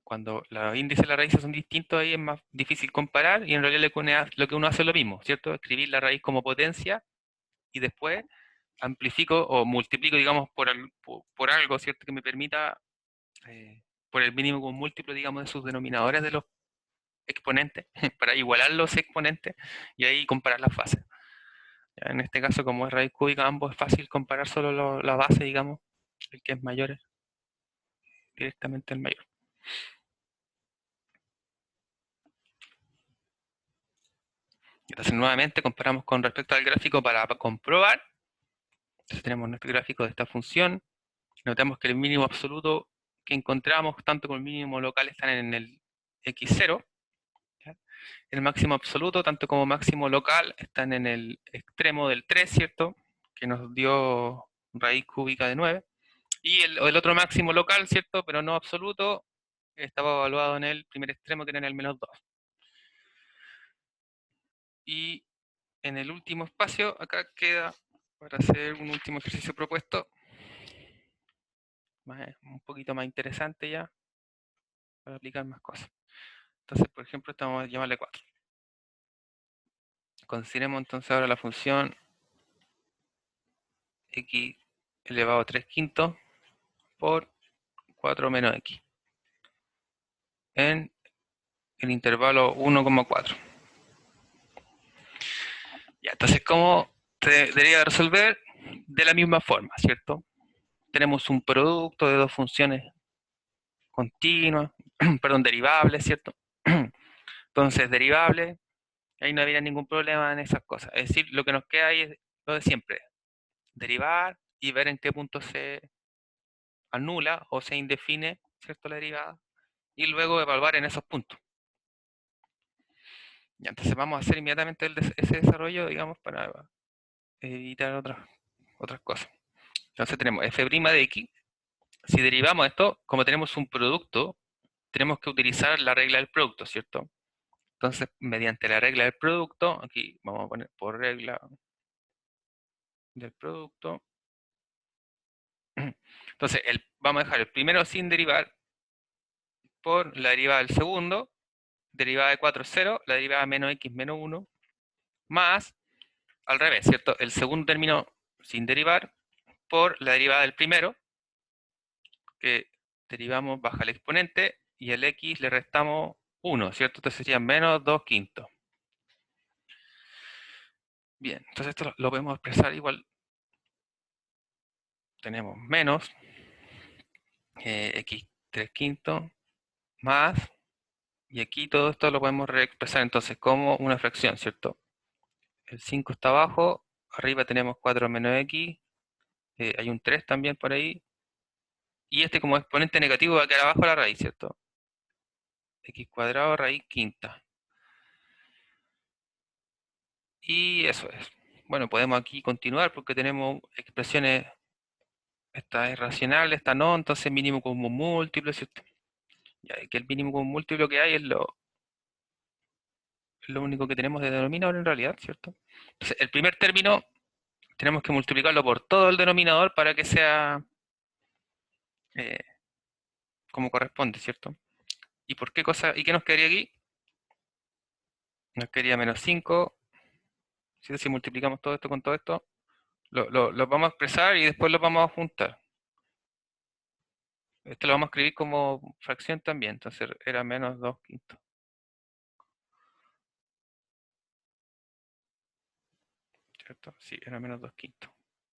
Cuando los índices de la raíz son distintos, ahí es más difícil comparar y en realidad lo que uno hace es lo mismo, ¿cierto? Escribir la raíz como potencia y después amplifico o multiplico, digamos, por algo, ¿cierto? Que me permita, por el mínimo común múltiplo, digamos, de sus denominadores de los exponentes, para igualar los exponentes y ahí comparar las fases. Ya, en este caso, como es raíz cúbica, ambos es fácil comparar solo la base, digamos, el que es mayor es directamente el mayor. Entonces, nuevamente comparamos con respecto al gráfico para comprobar. Entonces, tenemos nuestro gráfico de esta función. Notamos que el mínimo absoluto que encontramos, tanto como el mínimo local, están en el x0. ¿Ya? El máximo absoluto, tanto como máximo local, están en el extremo del 3, ¿cierto? Que nos dio raíz cúbica de 9. Y el otro máximo local, ¿cierto? Pero no absoluto, estaba evaluado en el primer extremo, que era en el -2. Y en el último espacio, acá queda para hacer un último ejercicio propuesto, un poquito más interesante ya, para aplicar más cosas. Entonces, por ejemplo, esta vamos a llamarle 4. Consideremos entonces ahora la función x elevado a 3 quintos por 4 menos x en el intervalo 1,4. Ya, entonces, ¿cómo se debería resolver? De la misma forma, ¿cierto? Tenemos un producto de dos funciones continuas, perdón, derivables, ¿cierto? Entonces, derivable, ahí no habría ningún problema en esas cosas. Es decir, lo que nos queda ahí es lo de siempre, derivar y ver en qué punto se anula o se indefine, ¿cierto?, la derivada, y luego evaluar en esos puntos. Ya, entonces vamos a hacer inmediatamente ese desarrollo, digamos, para evitar otras cosas. Entonces tenemos f' de x. Si derivamos esto, como tenemos un producto, tenemos que utilizar la regla del producto, ¿cierto? Entonces, mediante la regla del producto, aquí vamos a poner por regla del producto. Entonces, vamos a dejar el primero sin derivar por la derivada del segundo, derivada de 4 es 0, la derivada de menos x menos 1, más, al revés, ¿cierto? El segundo término sin derivar por la derivada del primero, que derivamos baja el exponente, y el x le restamos 1, ¿cierto? Entonces sería menos 2 quintos. Bien, entonces esto lo podemos expresar igual. Tenemos menos x 3 quintos más, y aquí todo esto lo podemos reexpresar entonces como una fracción, ¿cierto? El 5 está abajo, arriba tenemos 4 menos x, hay un 3 también por ahí, y este como exponente negativo va a quedar abajo de la raíz, ¿cierto? X cuadrado raíz quinta. Y eso es. Bueno, podemos aquí continuar porque tenemos expresiones, esta es racional, esta no, entonces mínimo común múltiplo, ¿cierto? Ya, que el mínimo común múltiplo que hay es lo único que tenemos de denominador en realidad, ¿cierto? Entonces, el primer término tenemos que multiplicarlo por todo el denominador para que sea eh, como corresponde, ¿cierto? ¿Y por qué cosa? ¿Y qué nos quedaría aquí? Nos quedaría menos 5. Si multiplicamos todo esto con todo esto, lo vamos a expresar y después lo vamos a juntar. Esto lo vamos a escribir como fracción también, entonces era menos 2 quintos. ¿Cierto? Sí, era menos 2 quintos.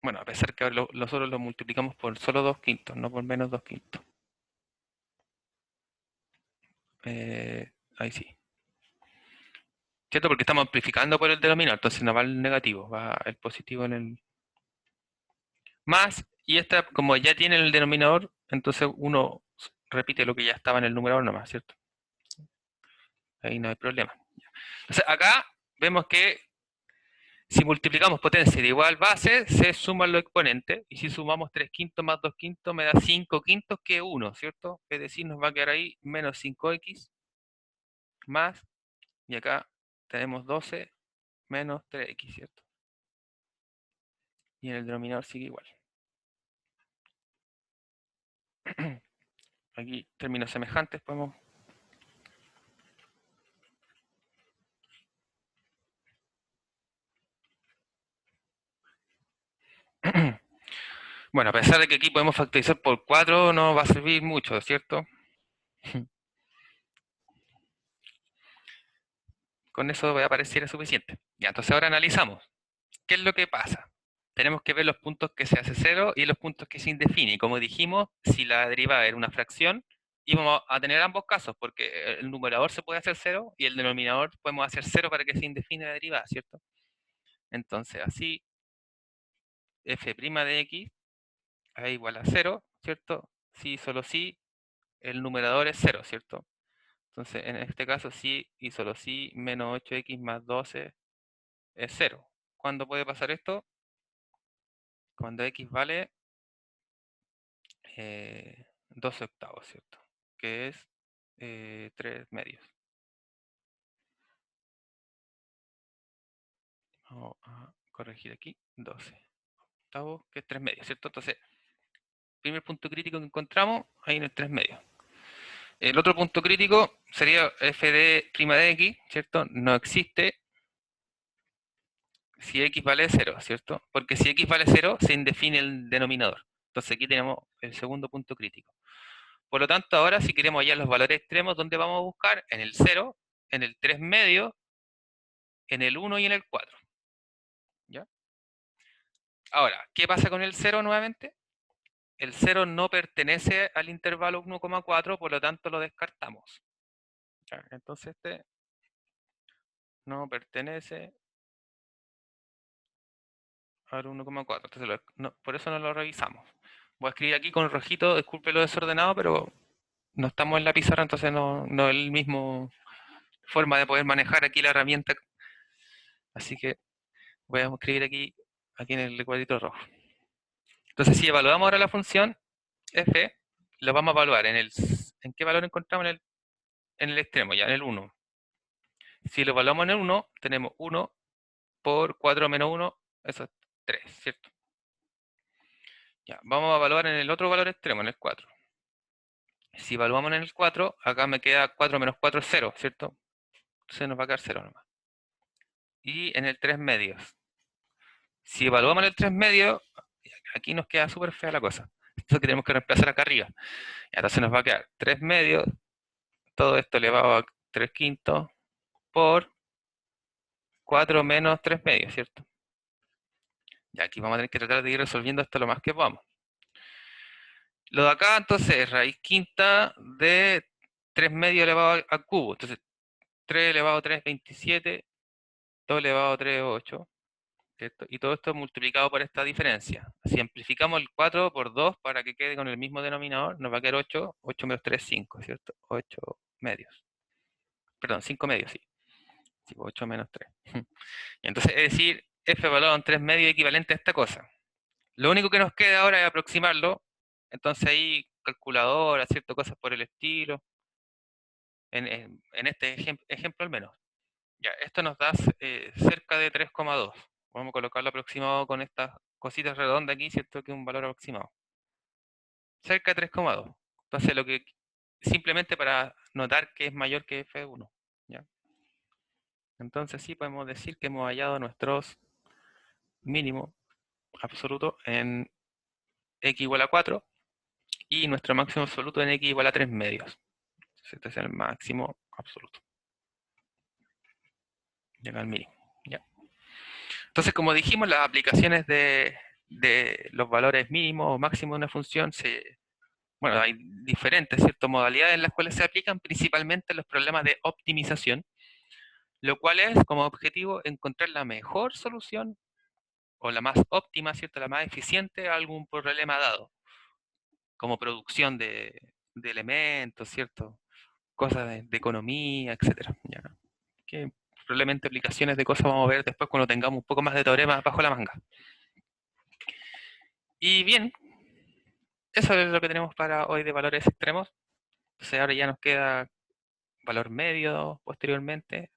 Bueno, a pesar que nosotros lo multiplicamos por solo 2 quintos, no por menos 2 quintos. Ahí sí. ¿Cierto? Porque estamos amplificando por el denominador, entonces no va el negativo, va el positivo en el más, y esta, como ya tiene el denominador, entonces uno repite lo que ya estaba en el numerador nomás, ¿cierto? Ahí no hay problema. Entonces acá vemos que si multiplicamos potencia de igual base, se suman los exponentes, y si sumamos 3 quintos más 2 quintos me da 5 quintos, que es 1, ¿cierto? Es decir, nos va a quedar ahí menos 5x más, y acá tenemos 12 menos 3x, ¿cierto? Y en el denominador sigue igual. Aquí términos semejantes podemos... Bueno, a pesar de que aquí podemos factorizar por 4, no va a servir mucho, ¿cierto? Con eso voy a parecer suficiente. Ya, entonces ahora analizamos. ¿Qué es lo que pasa? Tenemos que ver los puntos que se hace cero y los puntos que se indefine. Y como dijimos, si la derivada era una fracción, íbamos a tener ambos casos, porque el numerador se puede hacer cero y el denominador podemos hacer cero para que se indefine la derivada, ¿cierto? Entonces, así, f' de x es igual a cero, ¿cierto? Si solo si el numerador es cero, ¿cierto? Entonces, en este caso, si y solo si menos 8x más 12 es cero. ¿Cuándo puede pasar esto? Cuando x vale 12 octavos, ¿cierto? Que es 3 medios. Vamos a corregir aquí, 12 octavos, que es 3 medios, ¿cierto? Entonces, primer punto crítico que encontramos, ahí en el 3 medios. El otro punto crítico sería f de x, ¿cierto? No existe si x vale 0, ¿cierto? Porque si x vale 0, se indefine el denominador. Entonces aquí tenemos el segundo punto crítico. Por lo tanto, ahora si queremos hallar los valores extremos, ¿dónde vamos a buscar? En el 0, en el 3 medio, en el 1 y en el 4. ¿Ya? Ahora, ¿qué pasa con el 0 nuevamente? El 0 no pertenece al intervalo 1,4, por lo tanto lo descartamos. ¿Ya? Entonces este no pertenece al 1,4. Entonces por eso no lo revisamos. Voy a escribir aquí con rojito, disculpe lo desordenado, pero no estamos en la pizarra, entonces no es el mismo forma de poder manejar aquí la herramienta. Así que voy a escribir aquí en el cuadrito rojo. Entonces, si evaluamos ahora la función f, lo vamos a evaluar ¿en qué valor encontramos en el extremo? Ya, en el 1. Si lo evaluamos en el 1, tenemos 1 por 4 menos 1, eso es 3, ¿cierto? Ya, vamos a evaluar en el otro valor extremo, en el 4. Si evaluamos en el 4, acá me queda 4 menos 4 es 0, ¿cierto? Entonces nos va a quedar 0 nomás. Y en el 3 medios. Si evaluamos en el 3 medios, aquí nos queda súper fea la cosa. Entonces tenemos que reemplazar acá arriba. Entonces nos va a quedar 3 medios, todo esto elevado a 3 quintos, por 4 menos 3 medios, ¿cierto? Y aquí vamos a tener que tratar de ir resolviendo esto lo más que podamos. Lo de acá, entonces, es raíz quinta de 3 medios elevado al cubo. Entonces, 3 elevado a 3, 27, 2 elevado a 3, 8. ¿Cierto? Y todo esto multiplicado por esta diferencia. Si amplificamos el 4 por 2 para que quede con el mismo denominador, nos va a quedar 8, 8 menos 3, 5, ¿cierto? 8 medios. Perdón, 5 medios, sí. 8 menos 3. Entonces, es decir, f evaluado en 3 medios equivalente a esta cosa. Lo único que nos queda ahora es aproximarlo. Entonces ahí calculadora, cierto, cosas por el estilo. En este ejemplo al menos. Ya, esto nos da cerca de 3,2. Vamos a colocarlo aproximado con estas cositas redondas aquí, ¿cierto? Que es un valor aproximado. Cerca de 3,2. Entonces lo que simplemente para notar que es mayor que F1. ¿Ya? Entonces sí podemos decir que hemos hallado nuestros mínimos absolutos en x igual a 4 y nuestro máximo absoluto en x igual a 3 medios. Entonces, este es el máximo absoluto. Llega al mínimo. ¿Ya? Entonces, como dijimos, las aplicaciones de de los valores mínimos o máximos de una función, bueno, hay diferentes, ¿cierto?, modalidades en las cuales se aplican principalmente los problemas de optimización, lo cual es como objetivo encontrar la mejor solución o la más óptima, ¿cierto?, la más eficiente a algún problema dado, como producción de elementos, ¿cierto?, cosas de economía, etcétera. ¿Ya? Que probablemente aplicaciones de cosas vamos a ver después cuando tengamos un poco más de teoremas bajo la manga. Y bien, eso es lo que tenemos para hoy de valores extremos. Entonces ahora ya nos queda valor medio posteriormente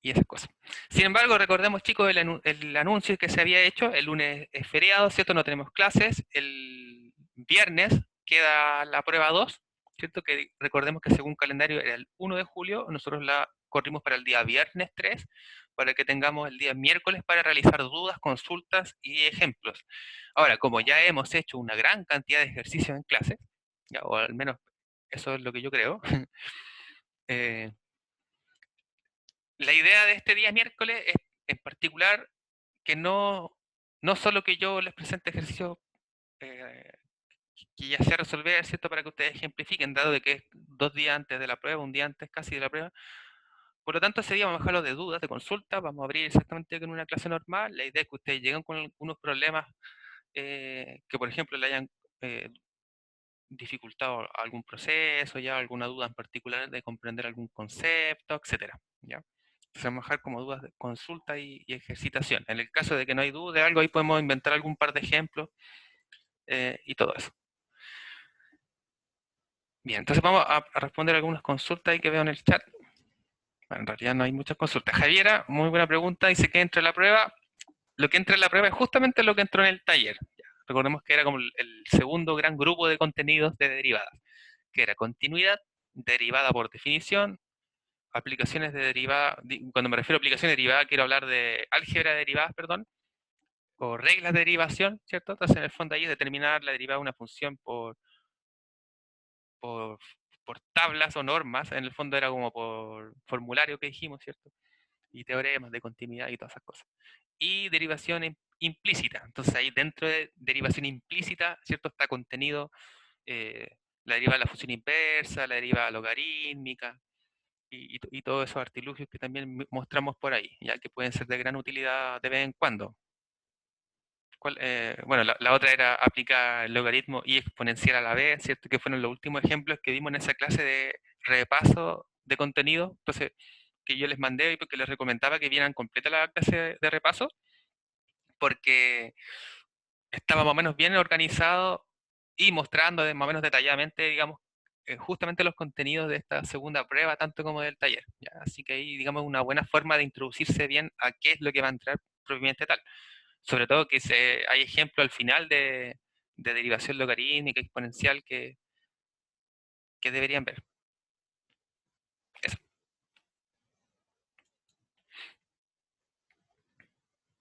y esas cosas. Sin embargo, recordemos, chicos, el anuncio que se había hecho. El lunes es feriado, ¿cierto? No tenemos clases. El viernes queda la prueba 2, ¿cierto? Que recordemos que según calendario era el 1 de julio, nosotros la corrimos para el día viernes 3, para que tengamos el día miércoles para realizar dudas, consultas y ejemplos. Ahora, como ya hemos hecho una gran cantidad de ejercicios en clase, ya, o al menos eso es lo que yo creo, eh, la idea de este día miércoles es en particular que no solo que yo les presente ejercicios eh, que ya sea resolver, ¿cierto? Para que ustedes ejemplifiquen, dado de que es 2 días antes de la prueba, un día antes casi de la prueba. Por lo tanto, ese día vamos a dejarlo de dudas, de consulta, vamos a abrir exactamente con una clase normal. La idea es que ustedes lleguen con algunos problemas que, por ejemplo, le hayan eh, dificultado algún proceso, ya alguna duda en particular de comprender algún concepto, etcétera, ¿ya? Entonces vamos a dejar como dudas de consulta y ejercitación. En el caso de que no hay duda de algo, ahí podemos inventar algún par de ejemplos y todo eso. Bien, entonces vamos a responder algunas consultas ahí que veo en el chat. Bueno, en realidad no hay muchas consultas. Javiera, muy buena pregunta, dice que entra en la prueba. Lo que entra en la prueba es justamente lo que entró en el taller. Ya, recordemos que era como el segundo gran grupo de contenidos de derivadas, que era continuidad, derivada por definición, aplicaciones de derivada. Cuando me refiero a aplicaciones de derivada, quiero hablar de álgebra de derivadas, perdón, o reglas de derivación, ¿cierto? Entonces, en el fondo ahí es determinar la derivada de una función por, por tablas o normas. En el fondo era como por formulario que dijimos, ¿cierto? Y teoremas de continuidad y todas esas cosas. Y derivación implícita. Entonces, ahí dentro de derivación implícita, ¿cierto? Está contenido la derivada de la función inversa, la derivada logarítmica, y todos esos artilugios que también mostramos por ahí, ya que pueden ser de gran utilidad de vez en cuando. Bueno, la otra era aplicar el logaritmo y exponencial a la vez, ¿cierto? Que fueron los últimos ejemplos que vimos en esa clase de repaso de contenido. Entonces, que yo les mandé y porque les recomendaba que vieran completa la clase de repaso, porque estaba más o menos bien organizado y mostrando más o menos detalladamente, digamos, justamente los contenidos de esta segunda prueba, tanto como del taller. ¿Ya? Así que ahí, digamos, una buena forma de introducirse bien a qué es lo que va a entrar propiamente tal. Sobre todo que hay ejemplos al final de derivación logarítmica exponencial que deberían ver.